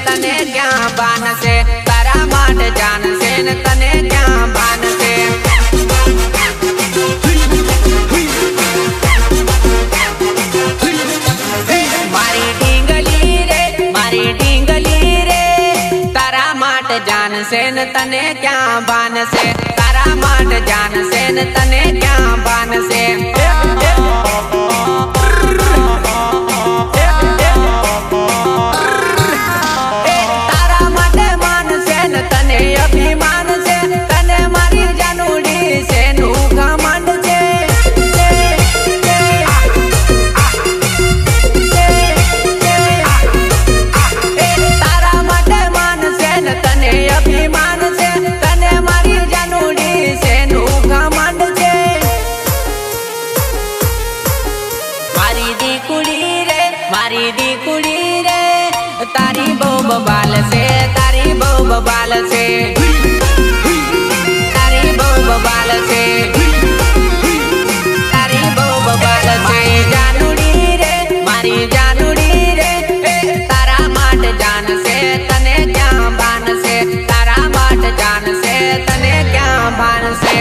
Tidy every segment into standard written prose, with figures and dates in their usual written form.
तने क्या बान से तारा माट जान से तने क्या बान से मारी ढींगली रे तारा माट जान से तने क्या बान से तारा माट जान से तने क्या बान से मारी दी कुड़ी रे तारी बो बाल से तारी बो बाल से तारी बो बाल से तारी बो बाल से जानूड़ी रे मारी जानूड़ी रे तारा माट जान से तने क्या बान से तारा माट जान से तने क्या बान से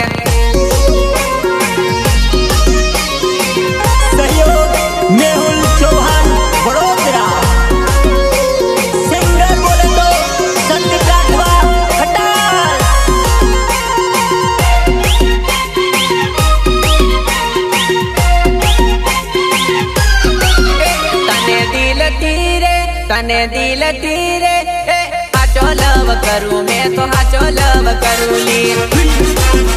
तने दिल तीरे हाचो लव करूँ मैं तो हाचो लव करूँ ली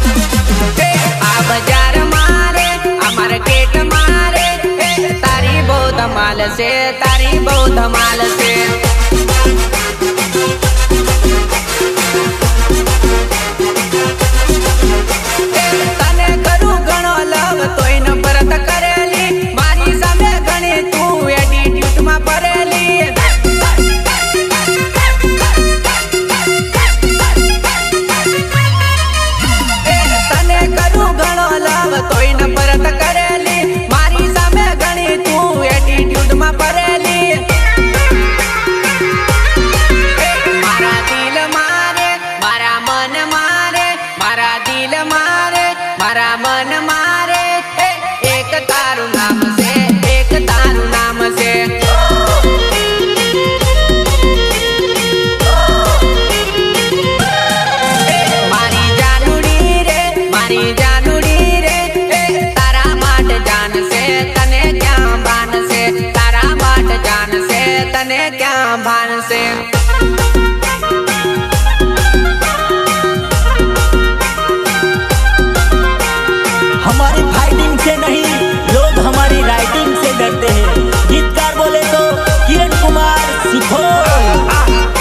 आ बाजार मारे आ मार्केट मारे तारी बहुत माल से तारी बहुत माल से तने करूँ घणो लव तो करेली मारी सामे घणी तू एटीट्यूड में परेली तने करूँ घणो लव तोय न परत करेली मारी सामे घणी तू एटीट्यूड में परेली मारा दिल मारे मारा मन मारे मारा दिल मारे मारा मन मारे एक तारू नाम से एक तारू नाम से मारी जानूड़ी रे तारा माट जान से तने क्या बान से तारा माट जान से तने क्या बान से हमारी फाइटिंग से नहीं लोग हमारी राइटिंग से डरते हैं। गीतकार बोले तो किरण कुमार सिखोल।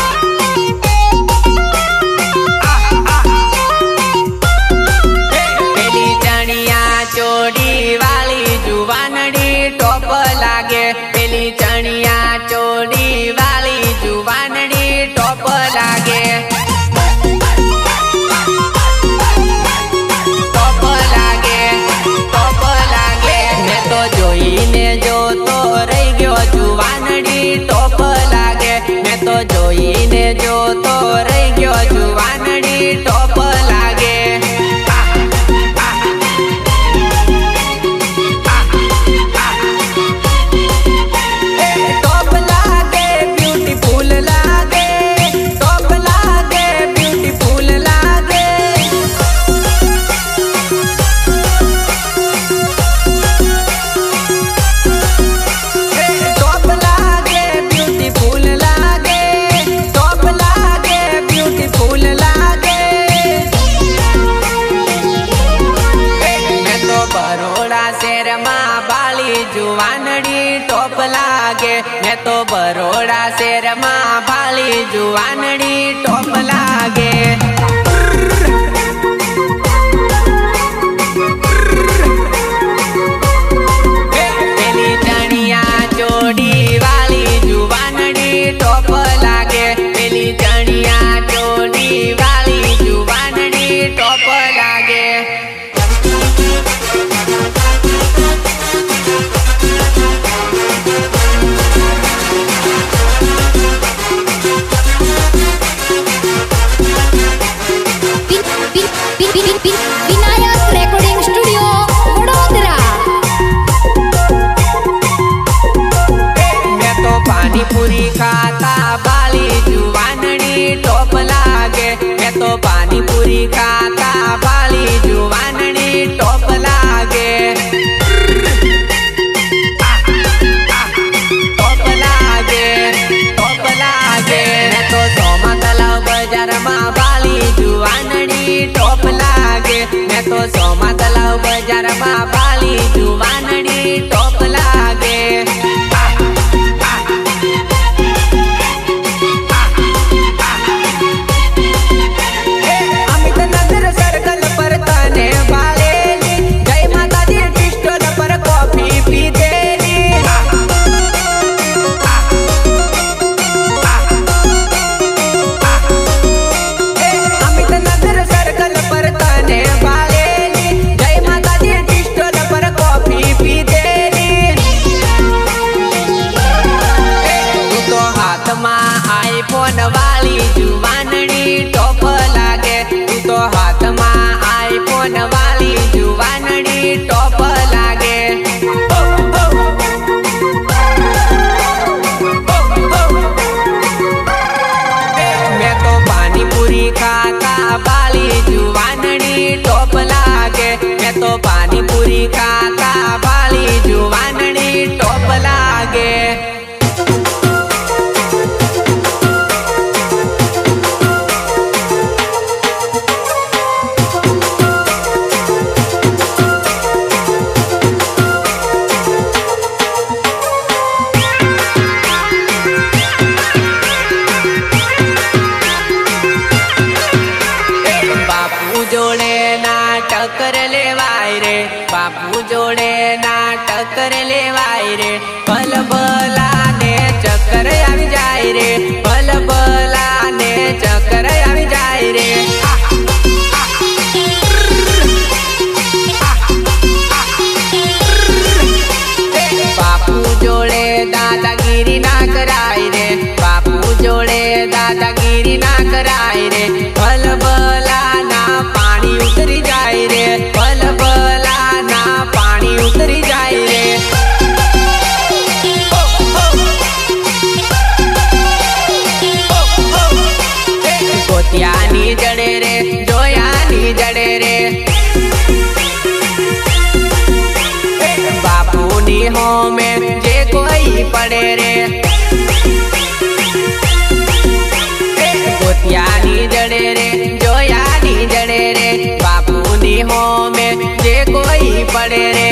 पेली चनिया चोड़ी वाली जुवानड़ी टॉप लागे पेली चनिया चोड़ी वाली जुवानड़ी टॉप लागे जो तो रही गयो जुवानड़ी टॉप लागे मैं तो जोईने जो तो रही गयो जुवानड़ी टॉप लागे टॉप लागे ब्यूटीफुल लागे टॉप लागे ब्यूटीफुल लागे जुवानड़ी टॉप लागे मैं तो बरोड़ा शहर में भाली जुवानड़ी टॉप लागे पेली चनिया चोड़ी वाली जुवानड़ी टॉप लागे पेली चनिया चोड़ी वाली जुवानड़ी टॉप लागे વાલી જુવાનડી ટોપ લાગે મેં તો પાણીપુરી ખાતા વાલી જુવાનડી ટોપ લાગે મેં તો પાણીપુરી ખાતા વાલી જુવાનડી ટોપ લાગે ટક્કર લેવાય રે બાપુ જોડે ના ટક્કર લેવાય રે ભલ ભલા ને ચક્કર આવી જાય રે ભલ ભલા ને ચક્કર આવી જાય રે બાપુ જોડે દાદાગીરી ના કરાય રે બાપુ જોડે દાદાગીરી ના કરાય રે ભલ ભલા ના પાણી ઉતરી જાય રે ભલ ભલા ના પાણી ઉતરી જાય રે ગોતિયાની જડે રે જોયાની જડે રે બાપુની હોમે જે કોઈ પડે રે ગોતિયાની જડે રે જોયાની જડે રે બાપુની હોમે જે કોઈ પડે રે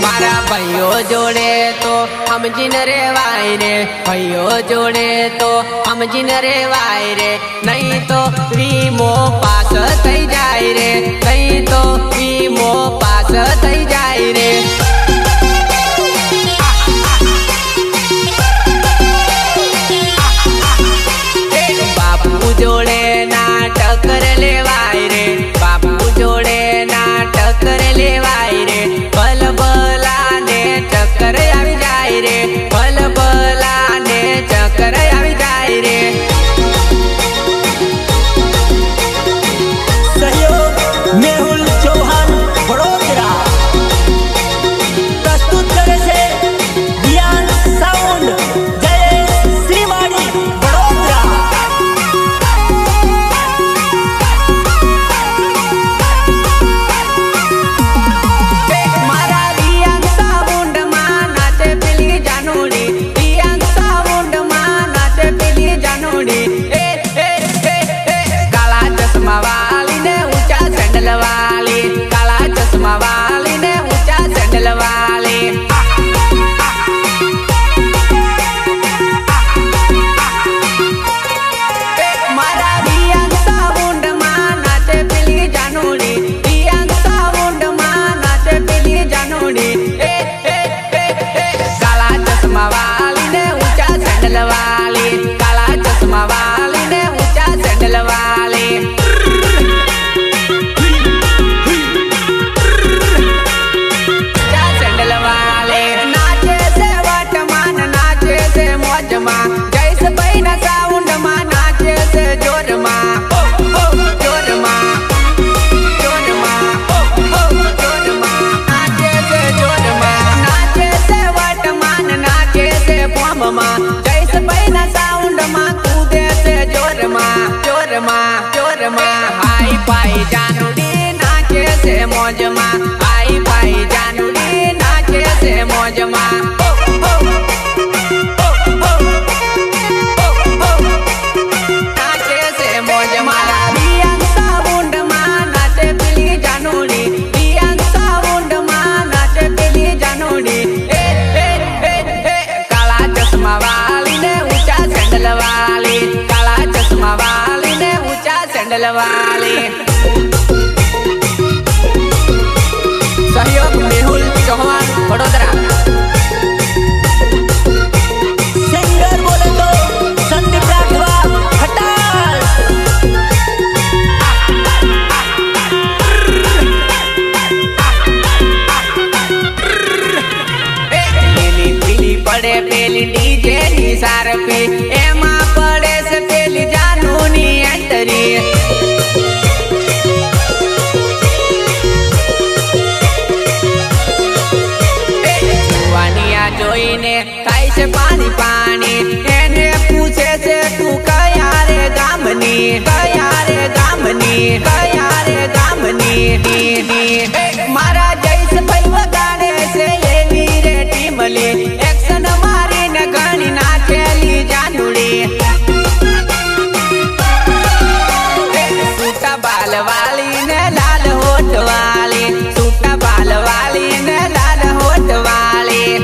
મારા ભાઈઓ જોડે તો સમજીને રેવાય રે ભાઈઓ જોડે તો સમજીને રેવાય રે નહીં તો વીમો પાસ થઈ જાય રે નહીં તો વીમો પાસ થઈ જાય રે બાપુ જોડે ના ટક્કર લેવાય રે બાપુ જોડે ના ટક્કર લેવાય રે ભલ ભલા ને ચક્કર આવી જાય રે ભલ ભલા ને ચક્કર આવી જાય રે सहयोग मेहुल चौहान वडोदरा प्रस्तुत करे છે જ્ઞાન સાઉન્ડ જયેશ શ્રીમાળી વડોદરા મારા રિયાન સાઉન્ડ માં નાચે પેલી જાનુડી રિયાન સાઉન્ડ માં નાચે પેલી જાનુડી કાળા ચશ્મા વાલી ને ઊંચા સેન્ડલ વાલી કાળા ચશ્મા વાલી ને ઊંચા સેન્ડલ વાલી મારા રિયાન સાઉન્ડ માં નાચે પેલી જાનુડી રિયાન સાઉન્ડ માં નાચે પેલી જાનુડી કાળા ચશ્મા વાલી ને ઊંચા સેન્ડલ વાલી કાળા ચશ્મા વાલી ને ઊંચા સેન્ડલ વાલી ઊંચા સેન્ડલ વાલી નાચે છે વર્તમાન નાચે છે મોજમાં જયેશભાઈ ના સાઉન્ડ માં નાચે છે જોરમાં જોરમાં જોરમાં જોરમાં નાચે છે જોરમાં નાચે છે વર્તમાન નાચે છે ફોર્મમાં જયેશભાઈ ના સાઉન્ડ માં કૂદે છે જોરમાં જોરમાં જોરમાં હાઈ ફાઈ જાનુડી નાચે છે મોજમાં હાઈ ફાઈ જાનુડી નાચે છે મોજમાં નાચે છે મોજમાં રિયાન સાઉન્ડ માં નાચે પેલી જાનુડી રિયાન સાઉન્ડ માં નાચે પેલી જાનુડી કાળા ચશ્મા વાલી ને ઊંચા સેન્ડલ વાલી કાળા ચશ્મા વાલી ને ઊંચા સેન્ડલ વાલી સહયોગ મેહુલ ચૌહાન વડોદરા સિંગર બોલે તો સંદીપ રાઠવા ખટાલ પેલી પીલી પડે પેલી ડીજે ની સારપી એમાં પડે છે પેલી જાનુની એન્ટરી થાય છે પાણી પાણી એને પૂછે છે તું કયા રે ગામની કયા રે ગામની કયા રે ગામની મારા જયેશભાઈ વગાડે છે એવી રે ટીમલી એક્શન મારીને ઘણી નાખેલી જાનુડી સૂટા બાલ વાળી ને લાલ હોઠ વાળી સૂટા બાલ વાળી ને લાલ હોઠ વાળી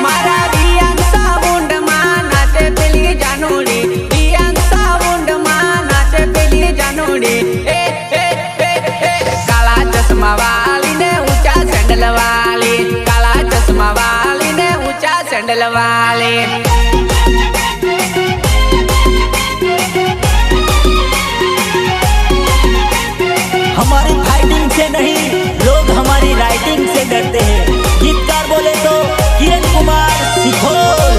મારા રિયાન સાઉન્ડ માં નાચે પેલી જાનુડી રિયાન સાઉન્ડ માં નાચે પેલી જાનુડી કાળા ચશ્મા વાળી ને ઊંચા સેન્ડલ વાળી કાળા ચશ્મા વાળી ને ઊંચા સેન્ડલ वाले हमारी फाइटिंग से नहीं लोग हमारी राइटिंग से डरते हैं। गीतकार बोले तो किरण कुमार सिखोल।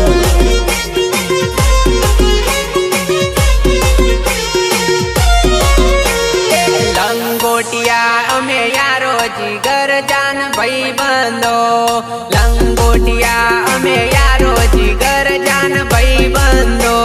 लंगोटिया अमे यारो जिगर जान भाई बंदो लंगोटिया अमे यारो जिगर जान भाई बंदो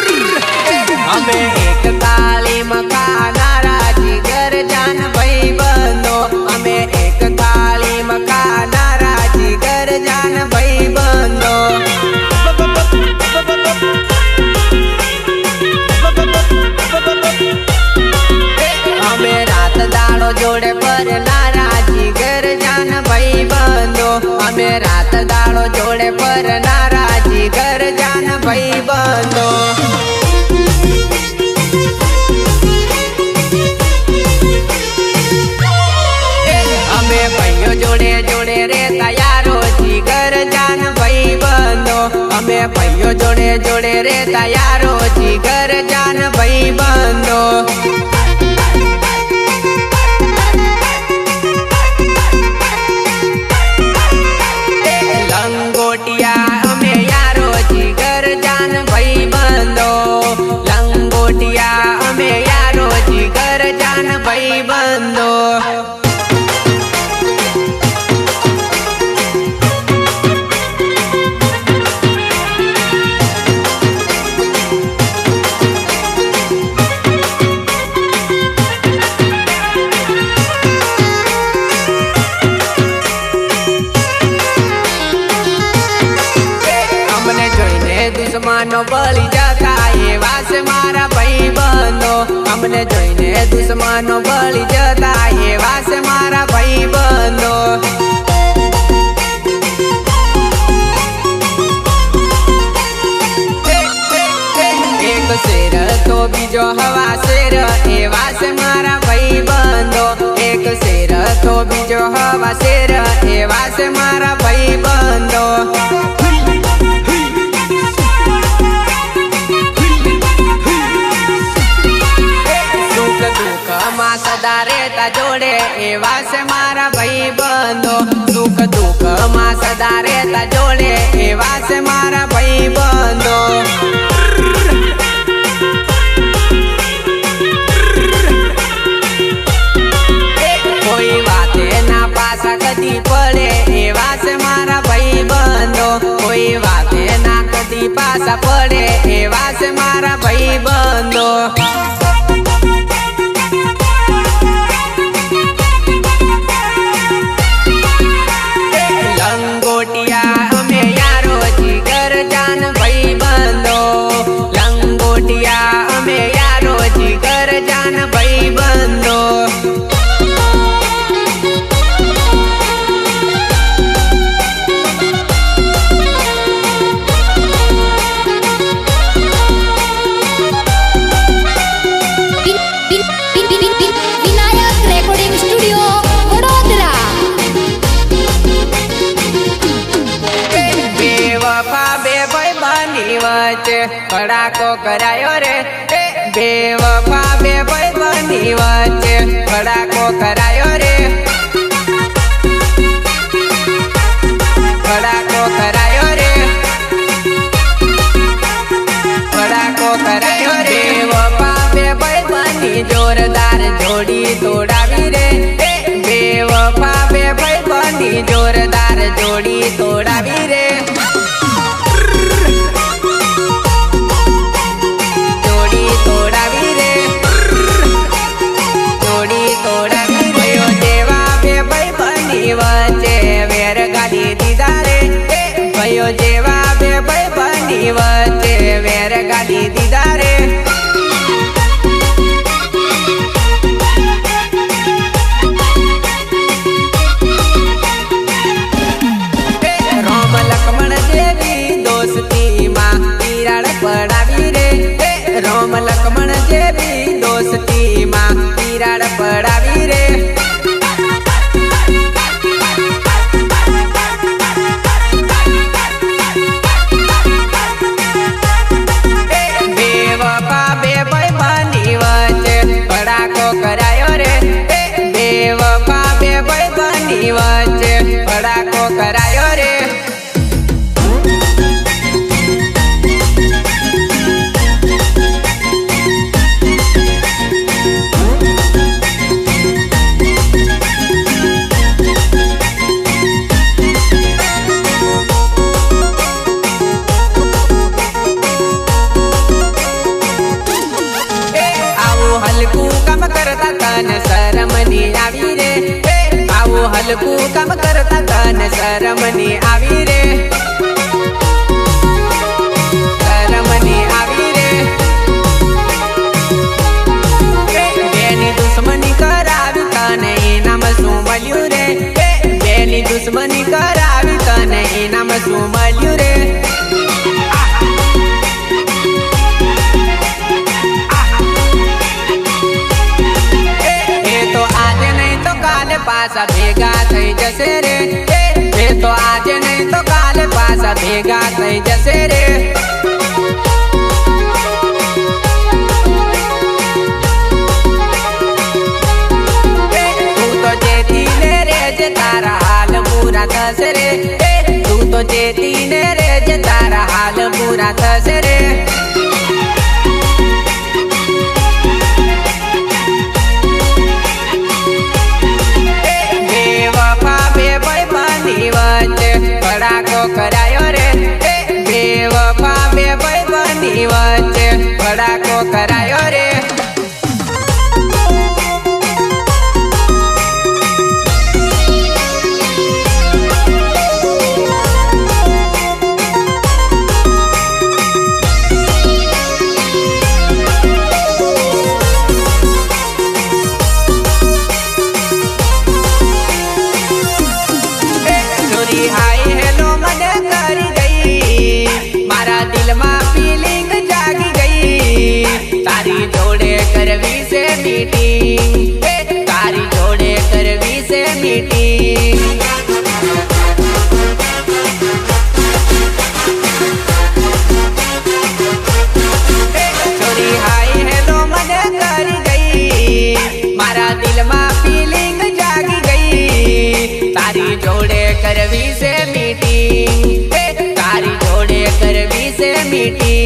अमे एक तालीम का नारा जिगर जान भाई बंदो अमे एक तालीम का नारा जिगर जान भाई बंदो અમે રાત દાડો જોડે પર નારાજી ઘર જાન ભાઈ બંધો અમે રાત દાડો જોડે પર નારાજી ઘર જાન ભાઈ બંધો અમે ભાઈઓ જોડે જોડે રે તૈયારો જીગર જાન ભાઈ બંધો અમે ભાઈઓ જોડે જોડે રે તૈયારો જીગર જાન ભાઈ બંધો लंगोटिया अमे यारो जिगर जान भाई बंदो लंगोटिया अमे यारो जिगर जान भाई बंदो दुश्मनो बली जाता एवा से मारा भाई बंधो हमने जोईने दुश्मनो बली जाता एवा से मारा भाई बंधो एक शेर तो बीजो हवा शेर एवा से मारा भाई बंधो एक शेर तो बीजो हवा शेर एवा से मारा भाई बंधो सदा रहता जोड़े एवा से मारा भाई बंधो सुख दुख मां सदा रहता जोड़े एवा से मारा भाई बंधो कोई बाते ना पासा कदी पड़े एवा से मारा भाई बंधो कोई बाते ना कदी पासा पड़े एवा से मारा भाई बंधो लंगोटिया अमे यारो जिगर जान भाई बंधो लंगोटिया अमे यारो जिगर जान भाई बंधो विनायक रेकॉर्डिंग स्टूडियो वडोदरा बेवफा बे भाई बनी वच्चे खड़ाको करायो रे बेवफा बे भाई बनी वच्चे खड़ाको करायो रे खड़ाको करायो रे खड़ाको બની જોરદાર જોડી તોડાવી રે બેવફા બે ભાઈ બની જોરદાર જોડી તોડાવી રે જોડી તોડાવી રે જોડી તોડાવી રે જેવા બે ભાઈ બની વચ્ચે વેર ગાડી દીધા રે ભાઈઓ જેવા બે ભાઈ બની વચ્ચે વેર ગાડી દીધા રે રોમ લક્ષ્મણ જેવી દોસ્તી માં તિરાડ પડાવી રે બેવફા બે ભાઈ બની વચ્ચે ભડાકો કરાયો રે બેવફા બે ભાઈ બની વચ્ચે ભડાકો કરાયો રે હલકું કામ કરતા તને શરમ ની આવી રે આવું હલકું કામ કરતા તને શરમ ની આવી રે શરમ ની આવી રે બેની દુશ્મની કરાવી તને ઇનામ શું મળ્યું રે બેની દુશ્મની કરાવી તને ઇનામ શું મળ્યું રે પાછા ભેગા થઈ જશે રે એ તો આજે નહીં તો કાલે પાછા ભેગા થઈ જશે રે તું તો જેતી ને રે જે તારા હાલ પૂરા થશે રે તું તો જેતી ને રે જે તારા હાલ પૂરા થશે રે ભડાકો કરાયો રે બેવફા બે ભાઈ બની વચ્ચે ભડાકો કરાયો રે દિલમાં ફીલિંગ જાગી ગઈ તારી જોડે કરવી છે મીટિંગ તારી જોડે કરવી છે મીટિંગ છોરી હાય હેલો મને કરી ગઈ મારા દિલમાં ફીલિંગ જાગી ગઈ તારી જોડે કરવી છે મીટિંગ તારી જોડે કરવી છે મીટિંગ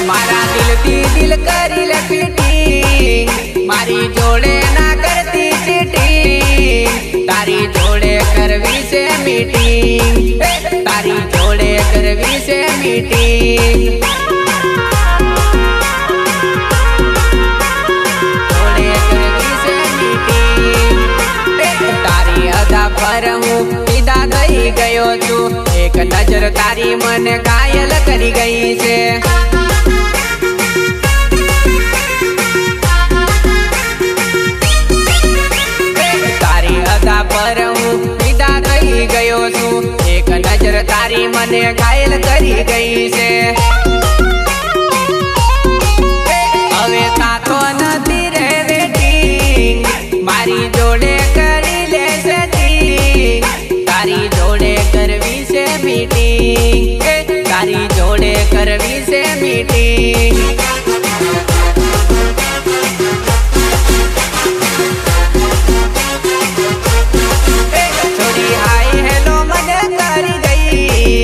મારા દિલથી દિલ કરી લે ફિટિંગ મારી જોડે ના કરતી ચીટિંગ તારી જોડે કરવી છે મીટિંગ તારી જોડે કરવી છે મીટિંગ પર હું ફિદા થઈ ગયો છું એક નજર તારી મને કાયલ કરી ગઈ છે તારી અદા પર હું ફિદા થઈ ગયો છું એક નજર તારી મને ઘાયલ કરી ગઈ છે હવે તાતો નથી રે વેટિંગ મારી જોડે કરી લે સેટિંગ તારી જોડે કરવી છે મીટિંગ તારી જોડે કરવી છે મીટિંગ છોડી હાય હેલો મને કરી ગઈ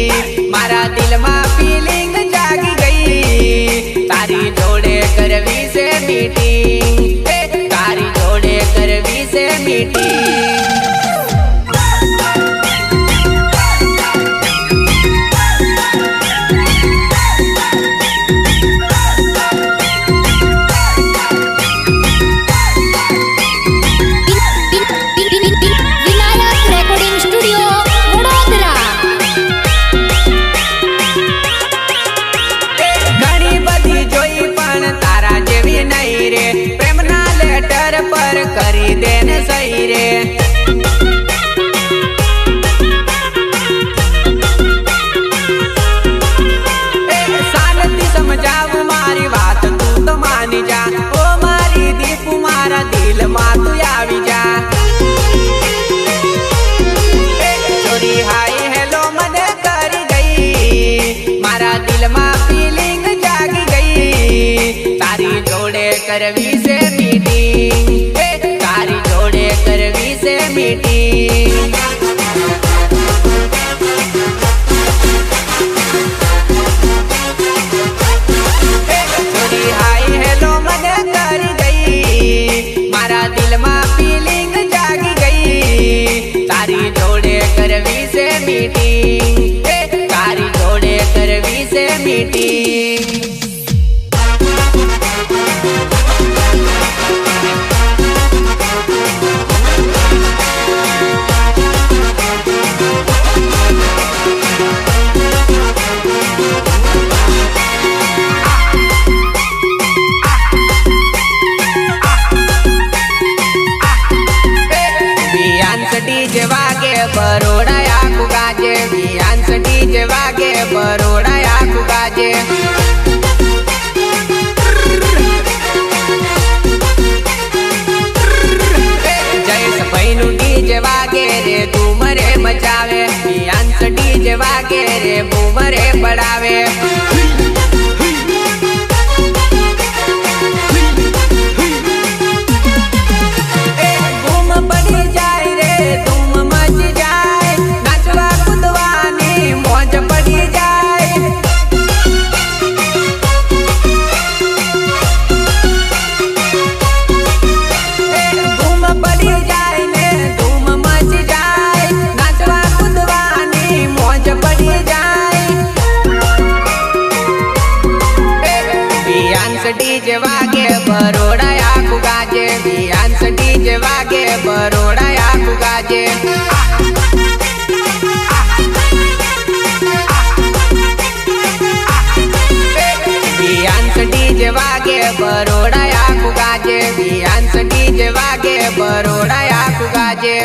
पर करी देने सही रे। शांति समझाऊ मारी बात तू तो मानी जा, ओ मारी दीपू मारा दिल मा तू आवी जा। छोरी हाय हेलो मने कर गई, मारा दिल मा फीलिंग जागी गई। तारी जोड़े करवी से मीटिंग, तारी जोड़े करवी से मीटिंग। छोरी हाय हेलो मने कर गई, मारा दिल मा फीलिंग जागी गई। तारी जोड़े करवी से मीटिंग, तारी जोड़े करवी से मीटिंग। डीजे वागे बरोड़ा आखू गाजे, बियांस डीजे वागे बरोड़ा आखू गाजे। जैस पैनु डीजे वागे रे घूमरे मचावे, बियांस डीजे वागे रे घूमरे बढ़ावे। डीजे वागे बरोड़ा आखू गाजे, बियांस डीजे वागे बरोड़ा आखू गाजे। बियांस डीजे वागे बरोड़ा आखू गाजे, बियांस डीजे वागे बरोड़ा आखू गाजे।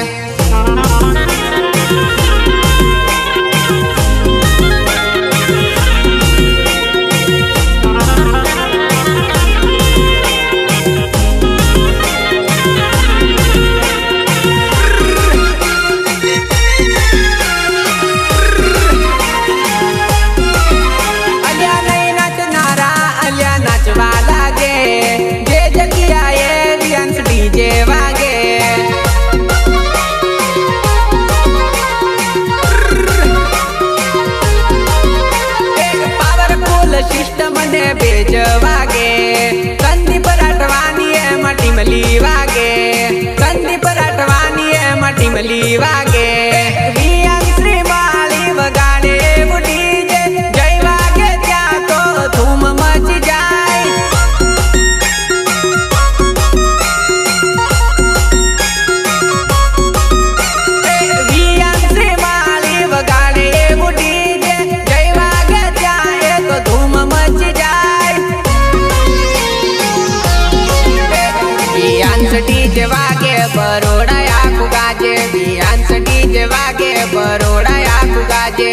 सिस्टम ने बेच वागे, कंदी पर अटवानी है मटी मली वागे, कंदी पर अटवानी है मटी मली वागे। श्री माली वगाड़े डीजे, जय वागे क्या तो धूम मच जाए। श्री माली वगाड़े डीजे, जय वागे जाए तो धूम मच जाए। बियांस डीजे वागे बरोड़ा आखू गाजे, बियांस डीजे वागे बरोड़ा आखू गाजे।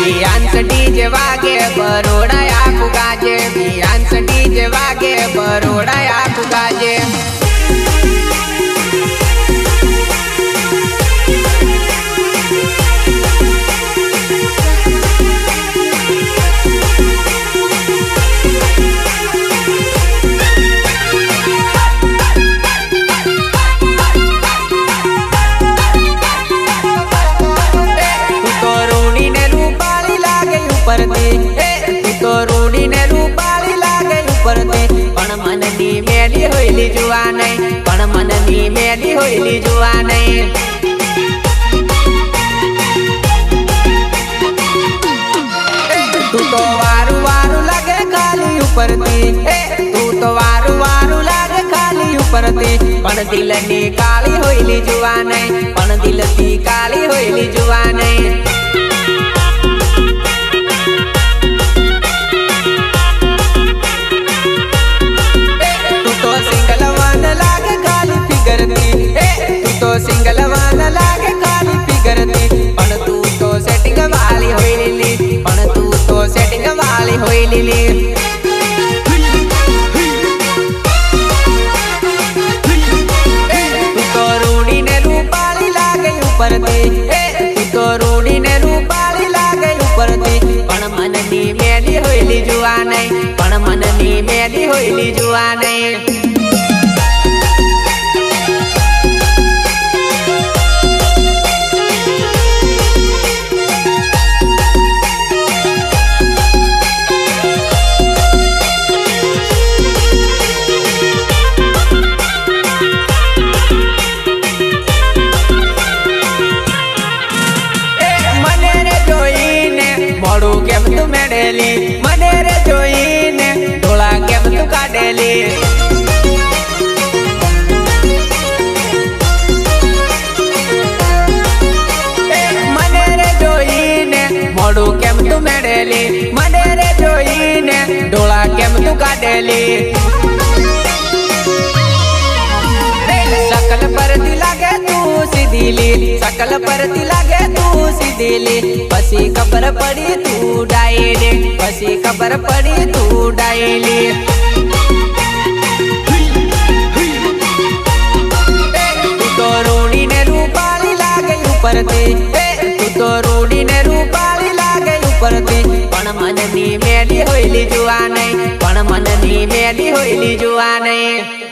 बियांस डीजे वागे बरोड़ा आखू गाजे, बियांस डीजे वागे बरोड़ा आखू गाजे। मननी मेली होइली जुआ नहीं, पण मननी मेली होइली जुआ नहीं। तू तो वारू वारू लगे खाली ऊपर थी, तू तो वारू वारू लगे खाली ऊपर थी। पण दिल नी काली होइली जुआ नहीं, पण दिल ती काली होइली जुआ नहीं। હોય લીલી. તું તો રૂડીને રૂપાળી લાગે ઉપરથી, તું તો રૂડીને રૂપાળી લાગે ઉપરથી. પણ મનની મેલી હોયલી જોવા નહીં, પણ મનની મેલી હોયલી જોવા નહીં. મોડું કેમ તું મેળેલી, મને રે જોઈને ડોળા કેમ તું કાઢેલી. મને રે જોઈને મોડું કેમ તું મેળેલી, મને રે જોઈને ડોળા કેમ તું કાઢેલી. શકલ પરથી લાગે તું સીધીલી, શકલ પરથી લાગે તું સીધીલી. પછી ખબર પડી તું ડાયલી, પછી ખબર પડી તું ડાયલી. તું તો રૂડીને રૂપાળી લાગે ઉપરથી, તું તો રૂડીને રૂપાળી લાગે ઉપરથી. પણ મનની મેલી હોયલી જોવા નહીં, પણ મનની મેલી હોયલી જોવા નહીં.